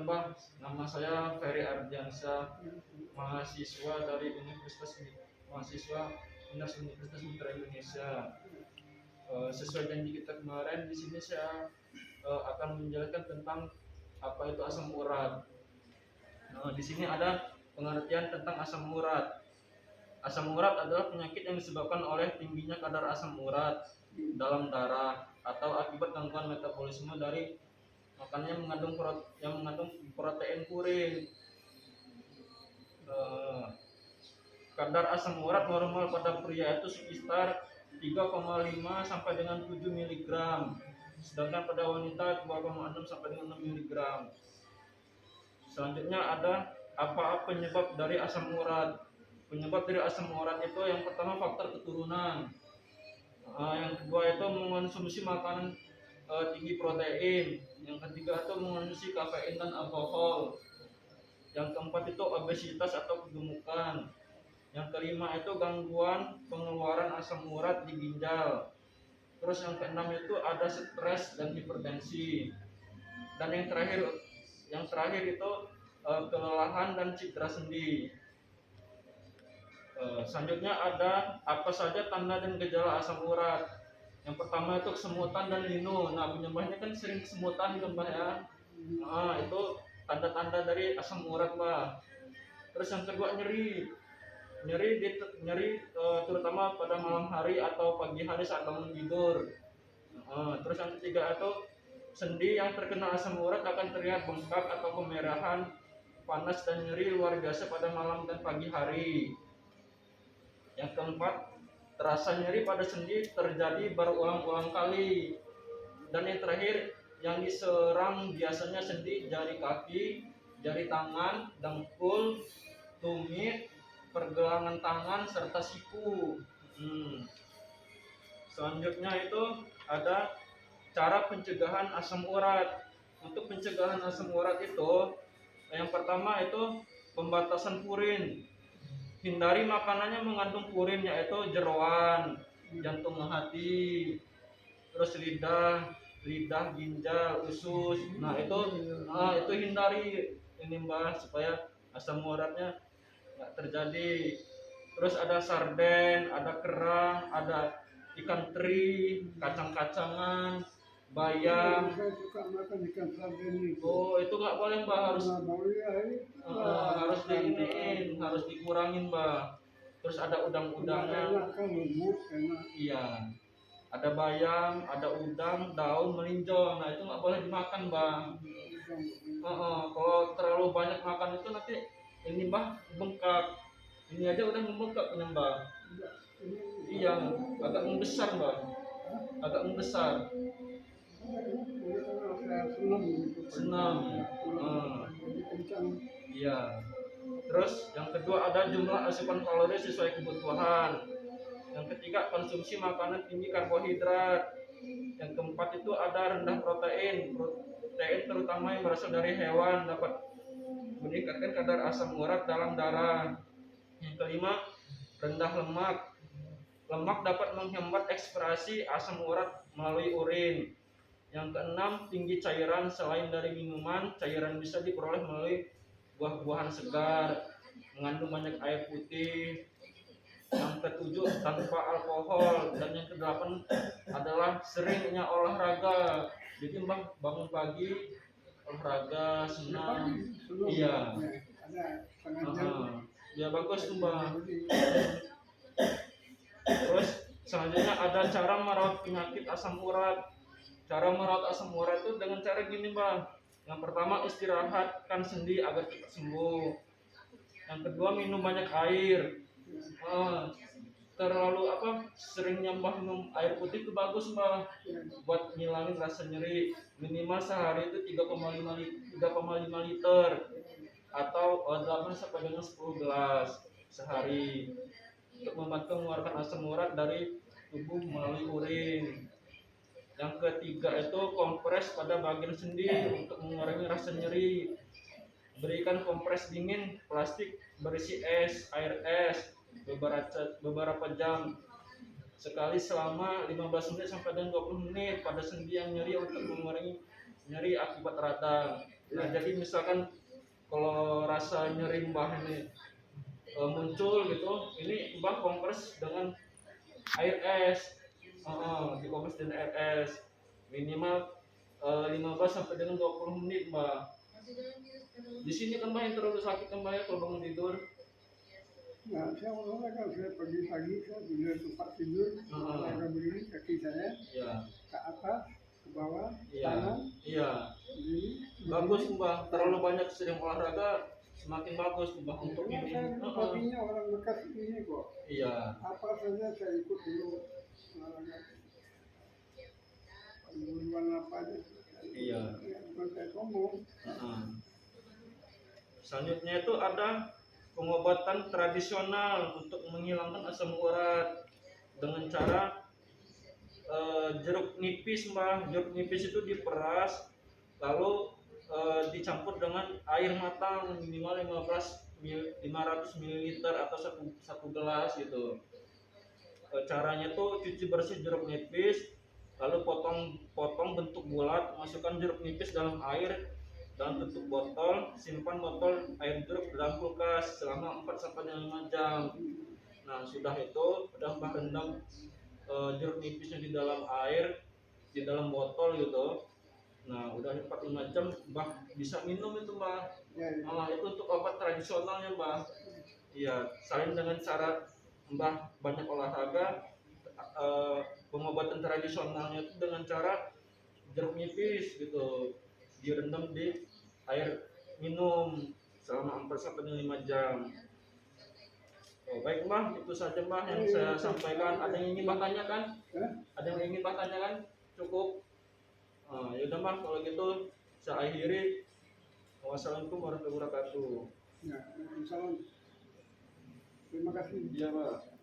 Mbah, nama saya Ferry Ardiansyah, mahasiswa dari mahasiswa Universitas Mitra Indonesia. Sesuai janji kita kemarin, di sini saya akan menjelaskan tentang apa itu asam urat. Di sini ada pengertian tentang asam urat. Asam urat adalah penyakit yang disebabkan oleh tingginya kadar asam urat dalam darah atau akibat gangguan metabolisme dari makanan yang mengandung protein purin. Kadar asam urat normal pada pria itu sekitar 3,5 sampai dengan 7 mg, sedangkan pada wanita 2,6 sampai dengan 6 mg. Selanjutnya ada apa penyebab dari asam urat. Penyebab dari asam urat itu yang pertama faktor keturunan. Yang kedua itu mengonsumsi makanan tinggi protein. Yang ketiga itu mengonsumsi kafein dan alkohol. Yang keempat itu obesitas atau kegemukan. Yang kelima itu gangguan pengeluaran asam urat di ginjal. Terus yang keenam itu ada stres dan hipertensi. Dan yang terakhir itu kelelahan dan cedera sendi. Selanjutnya ada apa saja tanda dan gejala asam urat. Yang pertama itu kesemutan dan linu. Nah, penyebabnya kan sering kesemutan gitu Mbak ya. Itu tanda-tanda dari asam urat Mbak. Terus yang kedua nyeri terutama pada malam hari atau pagi hari saat bangun tidur. Terus yang ketiga itu sendi yang terkena asam urat akan terlihat bengkak atau kemerahan, panas dan nyeri luar biasa pada malam dan pagi hari. Yang keempat, terasa nyeri pada sendi terjadi berulang-ulang kali. Dan yang terakhir, yang diserang biasanya sendi jari kaki, jari tangan, dengkul, tumit, pergelangan tangan, serta siku. Selanjutnya itu ada cara pencegahan asam urat. Untuk pencegahan asam urat itu, yang pertama itu pembatasan purin. Hindari makanannya mengandung purin, yaitu jeroan, jantung hati, terus lidah, ginjal, usus. Nah itu hindari ini Mbak, supaya asam uratnya nggak terjadi. Terus ada sarden, ada kerang, ada ikan teri, kacang-kacangan, bayam. Saya suka makan ikan sarden itu. Oh, itu nggak boleh Mbak, harus harus dikurangin Mbak. Terus ada udang-udangnya. Iya. Ada bayam, ada udang, daun melinjol. Nah itu nggak boleh dimakan Mbak. Kalau terlalu banyak makan itu nanti ini Mbak bengkak. Ini aja udah membengkak punya Mbak. Iya, agak membesar Mbak. Agak membesar. Senam. Iya. Terus yang kedua ada jumlah asupan kalori sesuai kebutuhan. Yang ketiga konsumsi makanan tinggi karbohidrat. Yang keempat itu ada rendah protein. Protein terutama yang berasal dari hewan dapat meningkatkan kadar asam urat dalam darah. Yang kelima rendah lemak. Lemak dapat menghambat ekspresi asam urat melalui urin. Yang keenam, tinggi cairan. Selain dari minuman, cairan bisa diperoleh melalui buah-buahan segar, mengandung banyak air putih. Yang ketujuh, tanpa alkohol. Dan yang kedelapan adalah seringnya olahraga. Jadi Mbak bangun pagi olahraga, senam. Iya. Ya bagus tuh Mbak. Terus selanjutnya ada cara merawat penyakit asam urat. Cara merawat asam urat itu dengan cara gini Mbak. Yang pertama istirahatkan sendi agar cepat sembuh. Yang kedua minum banyak air. Terlalu seringnya Mbak minum air putih itu bagus Mbak, buat ngilangin rasa nyeri. Minimal sehari itu 3,5 liter atau 8 sampai dengan 10 gelas sehari, untuk membantu mengeluarkan asam urat dari tubuh melalui urin. Yang ketiga itu kompres pada bagian sendi untuk mengurangi rasa nyeri. Berikan kompres dingin plastik berisi air es beberapa jam sekali selama 15 menit sampai dengan 20 menit pada sendi yang nyeri untuk mengurangi nyeri akibat radang. Nah, jadi misalkan kalau rasa nyeri Mbah ini muncul gitu, ini Mbah kompres dengan air es. Dikompres dengan air es minimal 15 sampai dengan 20 menit, Mbah. Di sini kan Mbah yang terlalu sakit kan Mbah ya kalau bangun tidur. Nah, saya olahraga, saya pagi-pagi saya bila tempat tidur, olahraga begini, kaki saya Iya, ke atas, ke bawah, iya, kanan, iya. begini. Bagus Mbah, terlalu banyak sering olahraga semakin bagus Mbah untuk Karena ini. saya hobinya orang bekas ini kok. Iya, Apa saja saya ikut dulu olahraga. Duluan apa aja. Iya. Ya, bukan saya sombong. Heeh. Selanjutnya itu ada pengobatan tradisional untuk menghilangkan asam urat dengan cara jeruk nipis Mbah. Jeruk nipis itu diperas lalu dicampur dengan air matang minimal 500 ml atau satu gelas gitu. Caranya tuh cuci bersih jeruk nipis, lalu potong bentuk bulat, masukkan jeruk nipis dalam air dalam bentuk botol, simpan botol air jeruk dalam kulkas selama 4 sampai 5 jam. Nah, sudah itu udah Mbah rendam jeruk nipisnya di dalam air, di dalam botol gitu. Nah, udah 4-5 jam Mbah bisa minum itu Mbah. Ya, ya. Itu untuk obat tradisionalnya Mbah. Iya, selain dengan cara Mbah banyak olahraga, pengobatan tradisionalnya itu dengan cara jeruk nipis gitu, direndam di air minum selama 4 sampai 5 jam. Oh, baik Mbah, itu saja Mbah yang saya sampaikan. Ada yang ingin Mbah tanyakan? Ada yang ingin Mbah tanyakan? Cukup. Ya udah Mbah, kalau gitu saya akhiri. Wassalamualaikum warahmatullahi wabarakatuh. Ya, salam. Terima kasih. Iya Mbah.